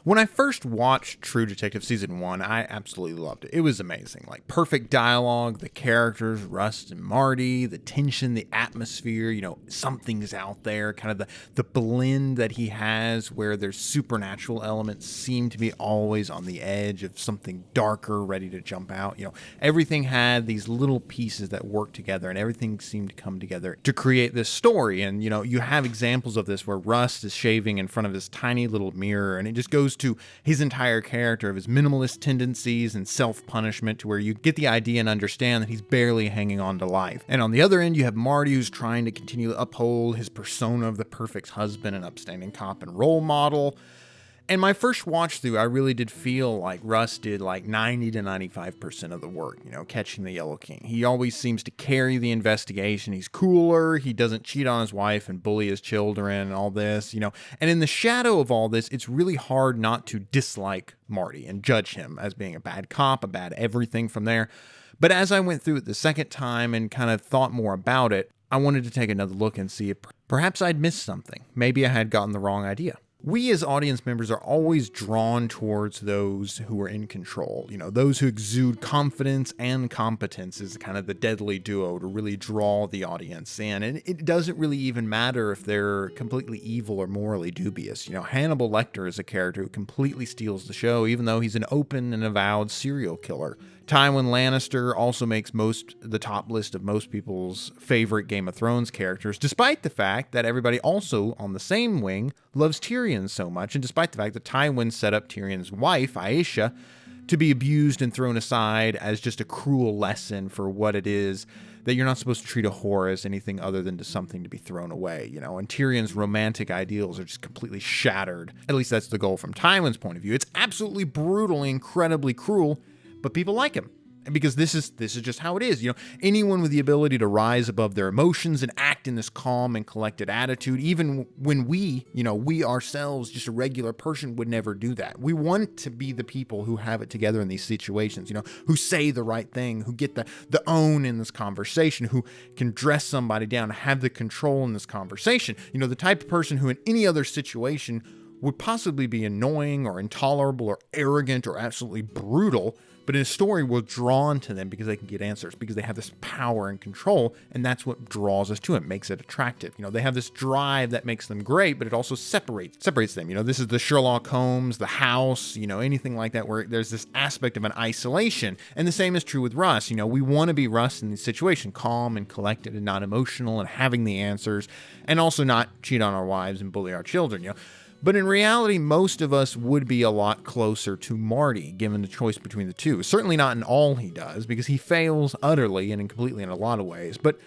When I first watched True Detective Season 1, I absolutely loved it. It was amazing. Like, perfect dialogue, the characters, Rust and Marty, the tension, the atmosphere, something's out there, kind of the blend that he has where there's supernatural elements seem to be always on the edge of something darker ready to jump out. Everything had these little pieces that worked together and everything seemed to come together to create this story. And, you have examples of this where Rust is shaving in front of this tiny little mirror, and it just goes to his entire character of his minimalist tendencies and self-punishment, to where you get the idea and understand that he's barely hanging on to life. And on the other end, you have Marty, who's trying to continue to uphold his persona of the perfect husband and upstanding cop and role model. And my first watch through, I really did feel like Russ did like 90 to 95% of the work, catching the Yellow King. He always seems to carry the investigation. He's cooler. He doesn't cheat on his wife and bully his children and all this, And in the shadow of all this, it's really hard not to dislike Marty and judge him as being a bad cop, a bad everything from there. But as I went through it the second time and kind of thought more about it, I wanted to take another look and see if perhaps I'd missed something. Maybe I had gotten the wrong idea. We as audience members are always drawn towards those who are in control. Those who exude confidence and competence is kind of the deadly duo to really draw the audience in. And it doesn't really even matter if they're completely evil or morally dubious. Hannibal Lecter is a character who completely steals the show, even though he's an open and avowed serial killer. Tywin Lannister also makes the top list of most people's favorite Game of Thrones characters, despite the fact that everybody also on the same wing loves Tyrion so much, and despite the fact that Tywin set up Tyrion's wife, Aisha, to be abused and thrown aside as just a cruel lesson for what it is that you're not supposed to treat a whore as anything other than just something to be thrown away, and Tyrion's romantic ideals are just completely shattered. At least that's the goal from Tywin's point of view. It's absolutely brutal, incredibly cruel, but people like him. And because this is just how it is. Anyone with the ability to rise above their emotions and act in this calm and collected attitude, even when we ourselves, just a regular person, would never do that. We want to be the people who have it together in these situations, who say the right thing, who get the own in this conversation, who can dress somebody down, have the control in this conversation. The type of person who in any other situation would possibly be annoying or intolerable or arrogant or absolutely brutal, but in a story we're drawn to them because they can get answers, because they have this power and control, and that's what draws us to it, makes it attractive. They have this drive that makes them great, but it also separates them. This is the Sherlock Holmes, the House, anything like that, where there's this aspect of an isolation. And the same is true with Russ. We want to be Russ in this situation, calm and collected and not emotional and having the answers, and also not cheat on our wives and bully our children. But in reality, most of us would be a lot closer to Marty, given the choice between the two. Certainly not in all he does, because he fails utterly and completely in a lot of ways. But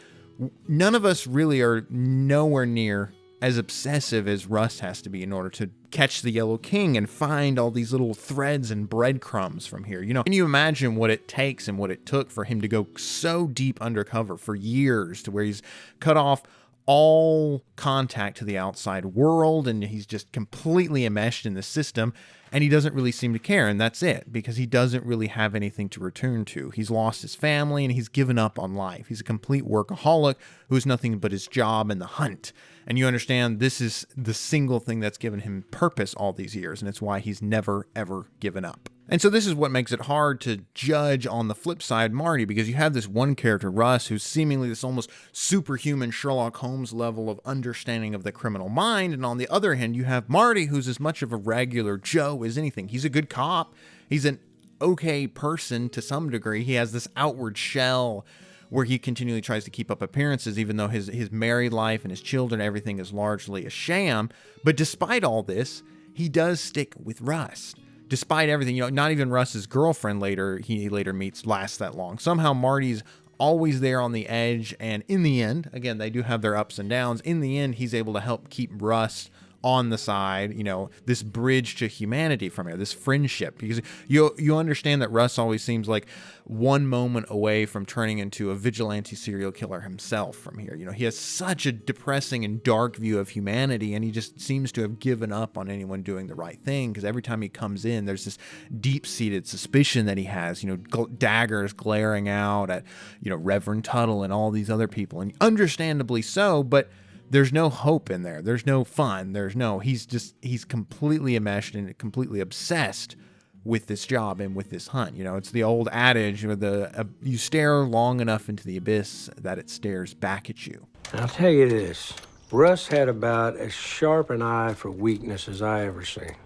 none of us really are nowhere near as obsessive as Rust has to be in order to catch the Yellow King and find all these little threads and breadcrumbs from here. Can you imagine what it takes and what it took for him to go so deep undercover for years, to where he's cut off all contact to the outside world, and he's just completely enmeshed in the system, and he doesn't really seem to care, and that's it, because he doesn't really have anything to return to. He's lost his family, and he's given up on life. He's a complete workaholic who has nothing but his job and the hunt. And you understand this is the single thing that's given him purpose all these years, and it's why he's never, ever given up. And so this is what makes it hard to judge on the flip side Marty, because you have this one character, Russ, who's seemingly this almost superhuman Sherlock Holmes level of understanding of the criminal mind. And on the other hand, you have Marty, who's as much of a regular Joe as anything. He's a good cop. He's an okay person to some degree. He has this outward shell where he continually tries to keep up appearances, even though his married life and his children, everything is largely a sham. But despite all this, he does stick with Russ. Despite everything, not even Russ's girlfriend he later meets lasts that long. Somehow Marty's always there on the edge, and in the end, again, they do have their ups and downs. In the end, he's able to help keep Russ on the side, this bridge to humanity from here, this friendship, because you understand that Russ always seems like one moment away from turning into a vigilante serial killer himself from here. He has such a depressing and dark view of humanity, and he just seems to have given up on anyone doing the right thing, because every time he comes in, there's this deep-seated suspicion that he has, daggers glaring out at, Reverend Tuttle and all these other people, and understandably so, but there's no hope in there. There's no fun. He's completely enmeshed and completely obsessed with this job and with this hunt. It's the old adage of you stare long enough into the abyss that it stares back at you. I'll tell you this, Russ had about as sharp an eye for weakness as I ever seen.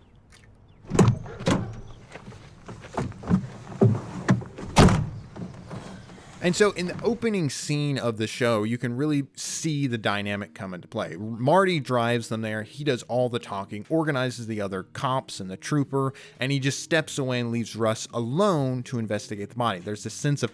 And so in the opening scene of the show, you can really see the dynamic come into play. Marty drives them there. He does all the talking, organizes the other cops and the trooper, and he just steps away and leaves Russ alone to investigate the body. There's this sense of,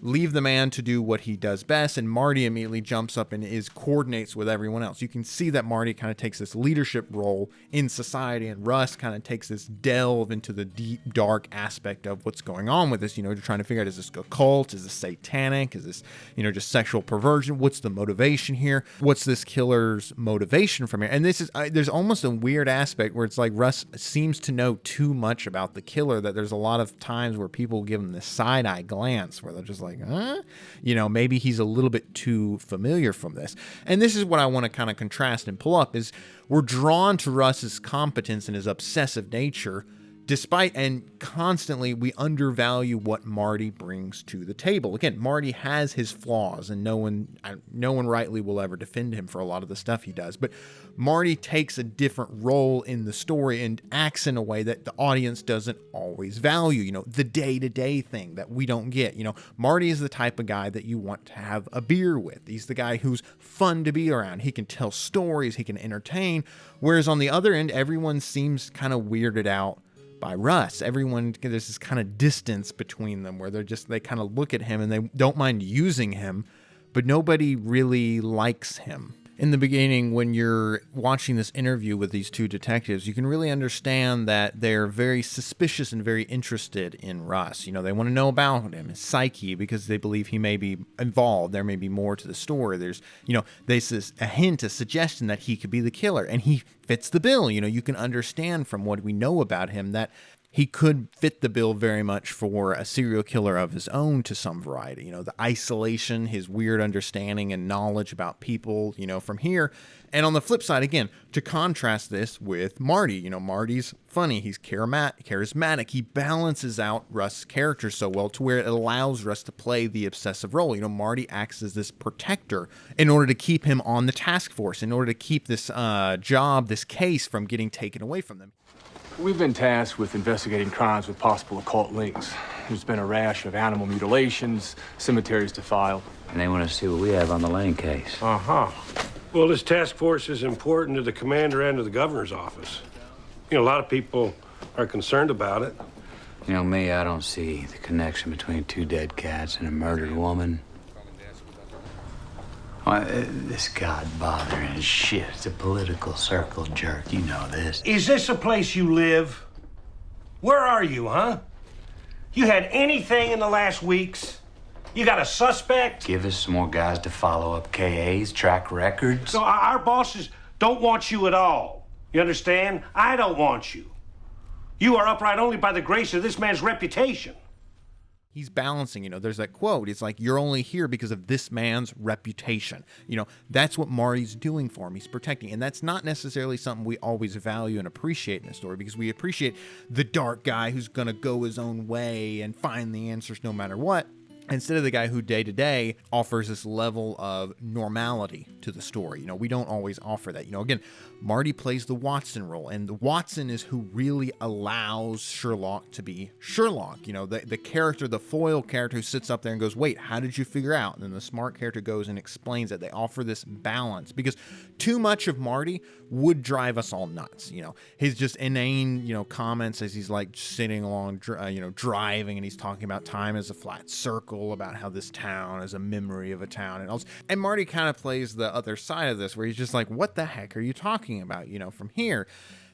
leave the man to do what he does best, and Marty immediately jumps up and coordinates with everyone else. You can see that Marty kind of takes this leadership role in society, and Russ kind of takes this delve into the deep, dark aspect of what's going on with this. You're trying to figure out, is this a cult? Is this satanic? Is this, just sexual perversion? What's the motivation here? What's this killer's motivation from here? And there's almost a weird aspect where it's like Russ seems to know too much about the killer, that there's a lot of times where people give him this side-eye glance where they're just like, huh? Maybe he's a little bit too familiar from this. And this is what I want to kind of contrast and pull up is we're drawn to Russ's competence and his obsessive nature, despite and constantly we undervalue what Marty brings to the table. Again, Marty has his flaws, and no one rightly will ever defend him for a lot of the stuff he does. But Marty takes a different role in the story and acts in a way that the audience doesn't always value. The day-to-day thing that we don't get. Marty is the type of guy that you want to have a beer with. He's the guy who's fun to be around. He can tell stories. He can entertain. Whereas on the other end, everyone seems kind of weirded out by Russ. Everyone, there's this kind of distance between them where they kind of look at him and they don't mind using him, but nobody really likes him. In the beginning, when you're watching this interview with these two detectives, you can really understand that they're very suspicious and very interested in Russ. They want to know about him, his psyche, because they believe he may be involved. There may be more to the story. There's a hint, a suggestion that he could be the killer, and he fits the bill. You can understand from what we know about him that he could fit the bill very much for a serial killer of his own to some variety. The isolation, his weird understanding and knowledge about people, from here. And on the flip side, again, to contrast this with Marty, Marty's funny. He's charismatic. He balances out Russ's character so well to where it allows Russ to play the obsessive role. Marty acts as this protector in order to keep him on the task force, in order to keep this this case from getting taken away from them. We've been tasked with investigating crimes with possible occult links. There's been a rash of animal mutilations, cemeteries defiled. And they want to see what we have on the Lane case. Uh-huh. Well, this task force is important to the commander and to the governor's office. A lot of people are concerned about it. Me, I don't see the connection between two dead cats and a murdered woman. This God-bothering shit. It's a political circle jerk. You know this. Is this a place you live? Where are you, huh? You had anything in the last weeks? You got a suspect? Give us some more guys to follow up KAs, track records. So our bosses don't want you at all. You understand? I don't want you. You are upright only by the grace of this man's reputation. He's balancing, there's that quote. It's like, you're only here because of this man's reputation. That's what Marty's doing for him. He's protecting. And that's not necessarily something we always value and appreciate in a story, because we appreciate the dark guy who's going to go his own way and find the answers no matter what, instead of the guy who day to day offers this level of normality to the story. We don't always offer that. Again, Marty plays the Watson role, and the Watson is who really allows Sherlock to be Sherlock. The character, the foil character who sits up there and goes, wait, how did you figure out? And then the smart character goes and explains it. They offer this balance, because too much of Marty would drive us all nuts. His just inane, comments as he's like sitting along, driving, and he's talking about time as a flat circle, about how this town is a memory of a town and else. And Marty kind of plays the other side of this, where he's just like, what the heck are you talking about, from here?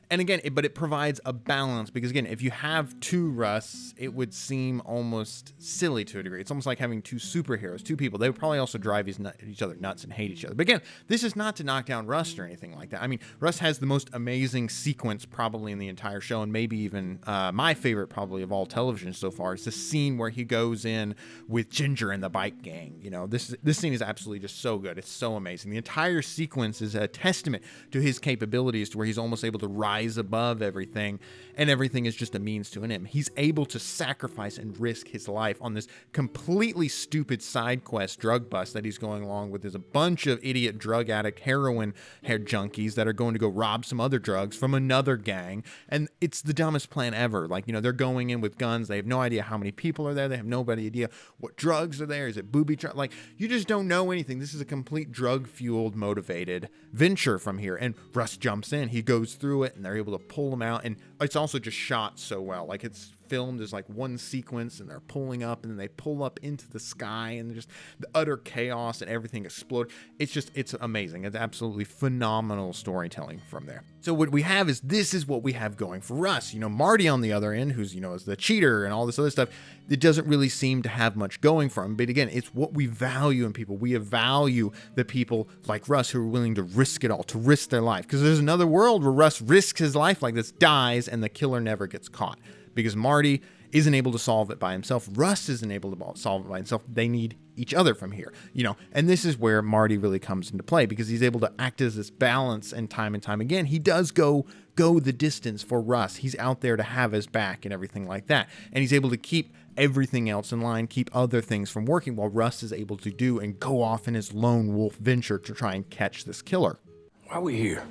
And again, but it provides a balance because, again, if you have two Rusts, it would seem almost silly to a degree. It's almost like having two superheroes, two people. They would probably also drive each other nuts and hate each other. But again, this is not to knock down Rust or anything like that. I mean, Rust has the most amazing sequence probably in the entire show, and maybe even my favorite probably of all television so far. It's the scene where he goes in with Ginger and the bike gang. You know, this scene is absolutely just so good. It's so amazing. The entire sequence is a testament to his capabilities, to where he's almost able to rise above everything, and everything is just a means to an end. He's able to sacrifice and risk his life on this completely stupid side quest drug bust that he's going along with. There's a bunch of idiot drug addict heroin hair junkies that are going to go rob some other drugs from another gang, and it's the dumbest plan ever. Like, you know, they're going in with guns. They have no idea how many people are there. They have no idea what drugs are there. Is it booby trap? Like, you just don't know anything. This is a complete drug-fueled, motivated venture from here, and Russ jumps in. He goes through it, and they're able to pull him out, and it's also just shot so well. Like, it's filmed as like one sequence, and they're pulling up, and then they pull up into the sky, and just the utter chaos and everything explode. It's amazing. It's absolutely phenomenal storytelling from there. So what we have is, this is what we have going for us. You know, Marty on the other end, who's, you know, is the cheater and all this other stuff, it doesn't really seem to have much going for him. But again, it's what we value in people. We value the people like Russ who are willing to risk it all, to risk their life. Because there's another world where Russ risks his life like this, dies, and the killer never gets caught. Because Marty isn't able to solve it by himself. Russ isn't able to solve it by himself. They need each other from here, you know, and this is where Marty really comes into play, because he's able to act as this balance, and time again, he does go the distance for Russ. He's out there to have his back and everything like that. And he's able to keep everything else in line, keep other things from working, while Russ is able to do and go off in his lone wolf venture to try and catch this killer. Why are we here?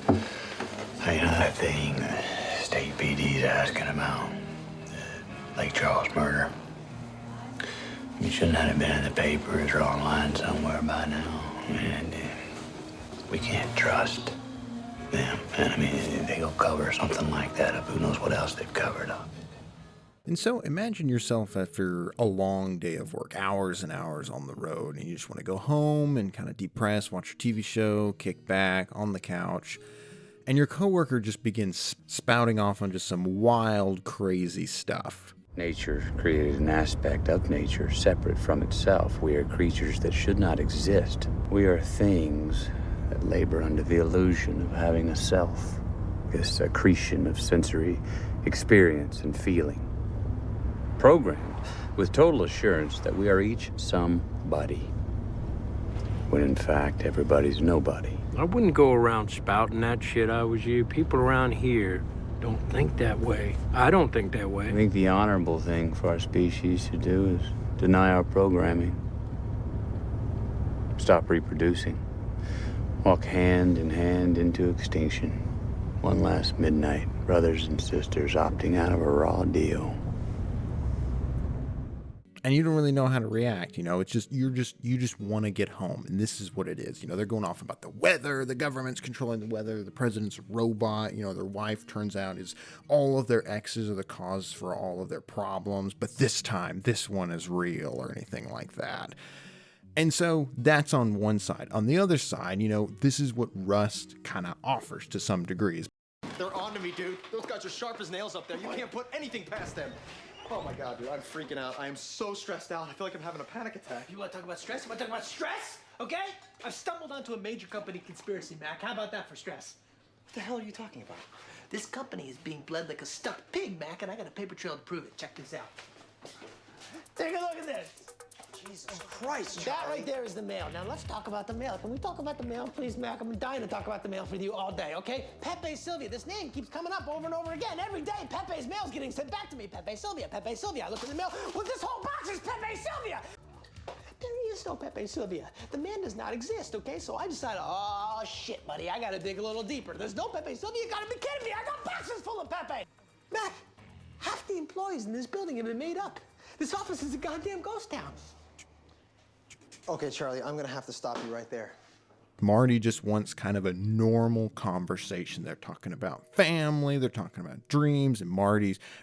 I know that thing State PD's asking about, the Lake Charles murder. You shouldn't have been in the papers or online somewhere by now. And we can't trust them. And I mean, they go cover something like that up. Who knows what else they've covered up. And so imagine yourself after a long day of work, hours and hours on the road, and you just want to go home and kind of depress, watch your TV show, kick back on the couch, and your coworker just begins spouting off on just some wild, crazy stuff. Nature created an aspect of nature separate from itself. We are creatures that should not exist. We are things that labor under the illusion of having a self, this accretion of sensory experience and feeling, programmed with total assurance that we are each somebody, when in fact everybody's nobody. I wouldn't go around spouting that shit I was you. People around here don't think that way. I don't think that way. I think the honorable thing for our species to do is deny our programming. Stop reproducing. Walk hand in hand into extinction. One last midnight, brothers and sisters opting out of a raw deal. And you don't really know how to react, you know, it's just, you just want to get home. And this is what it is. You know, they're going off about the weather, the government's controlling the weather, the president's a robot, you know, their wife turns out is all of their exes are the cause for all of their problems. But this time, this one is real, or anything like that. And so that's on one side. On the other side, you know, this is what Rust kind of offers to some degrees. They're on to me, dude. Those guys are sharp as nails up there. You can't put anything past them. Oh my God, dude, I'm freaking out. I am so stressed out. I feel like I'm having a panic attack. You want to talk about stress? You want to talk about stress? Okay? I've stumbled onto a major company conspiracy, Mac. How about that for stress? What the hell are you talking about? This company is being bled like a stuffed pig, Mac, and I got a paper trail to prove it. Check this out. Take a look at this. Jesus Christ, That right there is the mail. Now let's talk about the mail. Can we talk about the mail, please, Mac? I'm dying to talk about the mail with you all day, okay? Pepe Sylvia. This name keeps coming up over and over again. Every day, Pepe's mail's getting sent back to me. Pepe Sylvia, Pepe Sylvia. I look in the mail. Well, this whole box is Pepe Sylvia. There is no Pepe Sylvia. The man does not exist, okay? So I decided, oh, shit, buddy. I gotta dig a little deeper. There's no Pepe Sylvia. You gotta be kidding me. I got boxes full of Pepe. Mac, half the employees in this building have been made up. This office is a goddamn ghost town. Okay, Charlie, I'm gonna have to stop you right there. Marty just wants kind of a normal conversation. They're talking about family, they're talking about dreams, and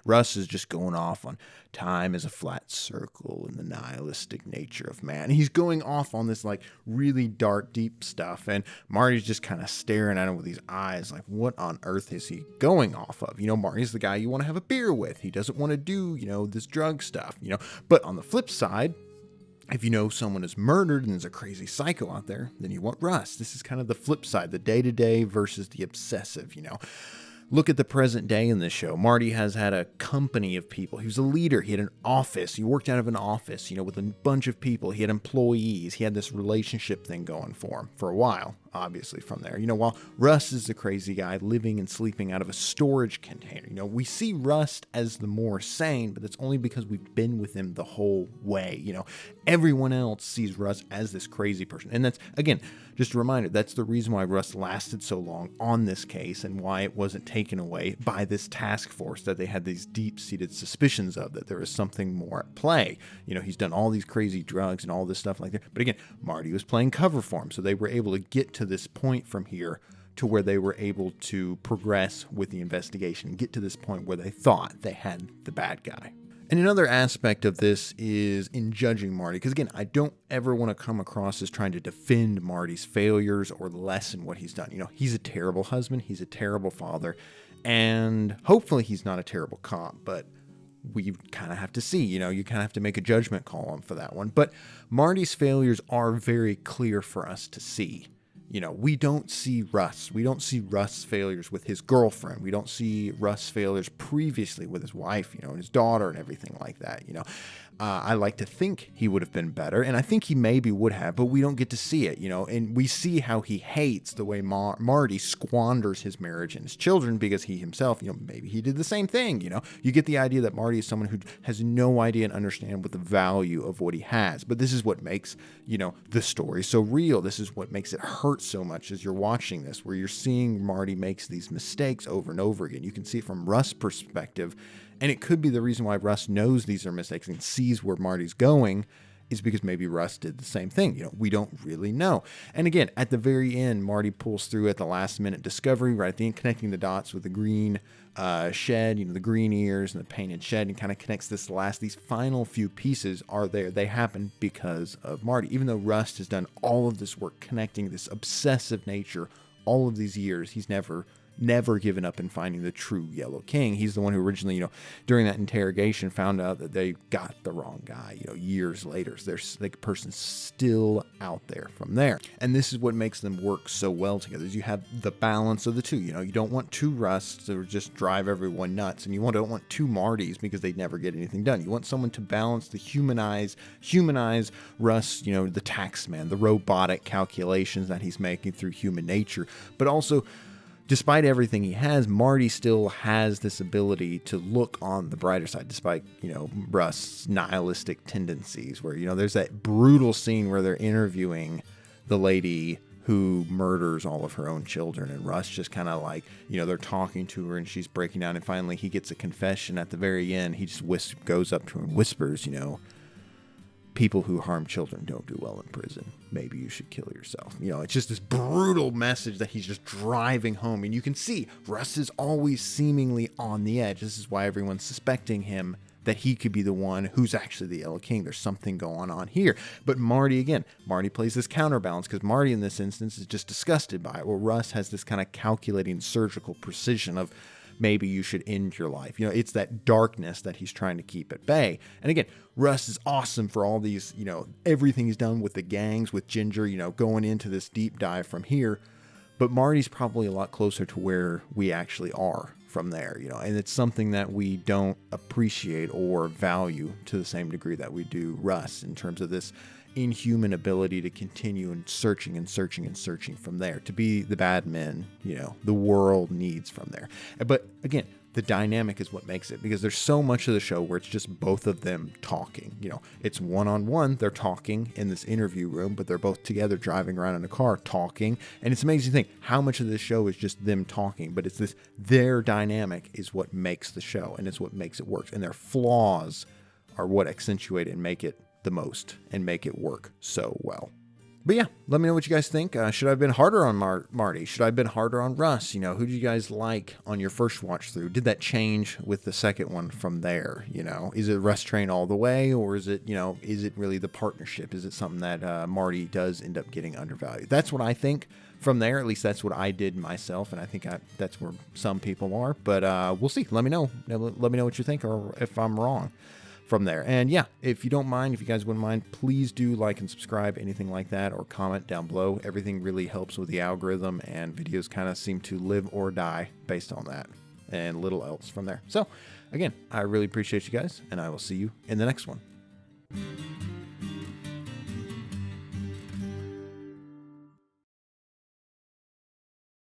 Russ is just going off on time is a flat circle and the nihilistic nature of man. He's going off on this like really dark, deep stuff, and Marty's just kind of staring at him with these eyes like, what on earth is he going off of? Marty's the guy you want to have a beer with. He doesn't want to do, this drug stuff, But on the flip side, if you know someone is murdered and there's a crazy psycho out there, then you want Rust. This is kind of the flip side, the day-to-day versus the obsessive, Look at the present day in this show. Marty has had a company of people. He was a leader. He had an office. He worked out of an office, with a bunch of people. He had employees. He had this relationship thing going for him for a while, obviously, from there. While Rust is the crazy guy living and sleeping out of a storage container. We see Rust as the more sane, but that's only because we've been with him the whole way. Everyone else sees Rust as this crazy person. And that's, again, just a reminder, that's the reason why Rust lasted so long on this case and why it wasn't taken away by this task force that they had these deep-seated suspicions of, that there was something more at play. He's done all these crazy drugs and all this stuff like that. But again, Marty was playing cover for him, so they were able to get to this point from here to where they were able to progress with the investigation and get to this point where they thought they had the bad guy. And another aspect of this is in judging Marty, because again, I don't ever want to come across as trying to defend Marty's failures or lessen what he's done. He's a terrible husband, he's a terrible father, and hopefully he's not a terrible cop, but we kind of have to see, you kind of have to make a judgment call on for that one. But Marty's failures are very clear for us to see. We don't see Russ. We don't see Russ failures with his girlfriend. We don't see Russ failures previously with his wife, and his daughter and everything like that, I like to think he would have been better, and I think he maybe would have, but we don't get to see it, and we see how he hates the way Marty squanders his marriage and his children because he himself, maybe he did the same thing, You get the idea that Marty is someone who has no idea and understand what the value of what he has, but this is what makes, the story so real. This is what makes it hurt so much as you're watching this, where you're seeing Marty makes these mistakes over and over again. You can see it from Russ' perspective, and it could be the reason why Russ knows these are mistakes and sees where Marty's going is because maybe Russ did the same thing. We don't really know. And again, at the very end, Marty pulls through at the last minute discovery, right at the end, connecting the dots with the green shed, the green ears and the painted shed, and kind of connects these final few pieces are there. They happen because of Marty. Even though Rust has done all of this work connecting this obsessive nature all of these years, he's never given up in finding the true Yellow King. He's the one who originally, during that interrogation found out that they got the wrong guy, years later. So there's the person's still out there from there. And this is what makes them work so well together, is you have the balance of the two. You don't want two Rusts to just drive everyone nuts, and you don't want two Martys because they never get anything done. You want someone to balance the humanize Rust, the tax man, the robotic calculations that he's making through human nature, but also, despite everything he has, Marty still has this ability to look on the brighter side, despite, Rust's nihilistic tendencies, where, there's that brutal scene where they're interviewing the lady who murders all of her own children, and Rust just kind of like, they're talking to her and she's breaking down, and finally he gets a confession at the very end. He just goes up to her and whispers, people who harm children don't do well in prison. Maybe you should kill yourself. It's just this brutal message that he's just driving home. And you can see Russ is always seemingly on the edge. This is why everyone's suspecting him that he could be the one who's actually the Yellow King. There's something going on here. But Marty plays this counterbalance because Marty in this instance is just disgusted by it. Well, Russ has this kind of calculating surgical precision of, maybe you should end your life. It's that darkness that he's trying to keep at bay. And again, Russ is awesome for all these, everything he's done with the gangs, with Ginger, going into this deep dive from here. But Marty's probably a lot closer to where we actually are from there, and it's something that we don't appreciate or value to the same degree that we do Russ, in terms of this inhuman ability to continue and searching from there, to be the bad men, the world needs from there. But again, the dynamic is what makes it, because there's so much of the show where it's just both of them talking. It's one-on-one, they're talking in this interview room, but they're both together driving around in a car talking. And it's amazing to think how much of this show is just them talking, but it's their dynamic is what makes the show, and it's what makes it work. And their flaws are what accentuate and make it the most and make it work so well. But yeah, let me know what you guys think. Should I have been harder on Marty? Should I have been harder on Russ? You know, who did you guys like on your first watch through? Did that change with the second one from there? You know, is it Russ train all the way, or is it, you know, is it really the partnership? Is it something that Marty does end up getting undervalued? That's what I think from there. At least that's what I did myself, and I think that's where some people are. But we'll see. Let me know. Let me know what you think, or if I'm wrong from there. And yeah, if you don't mind, if you guys wouldn't mind, please do like and subscribe, anything like that, or comment down below. Everything really helps with the algorithm, and videos kind of seem to live or die based on that, and little else from there. So again, I really appreciate you guys, and I will see you in the next one.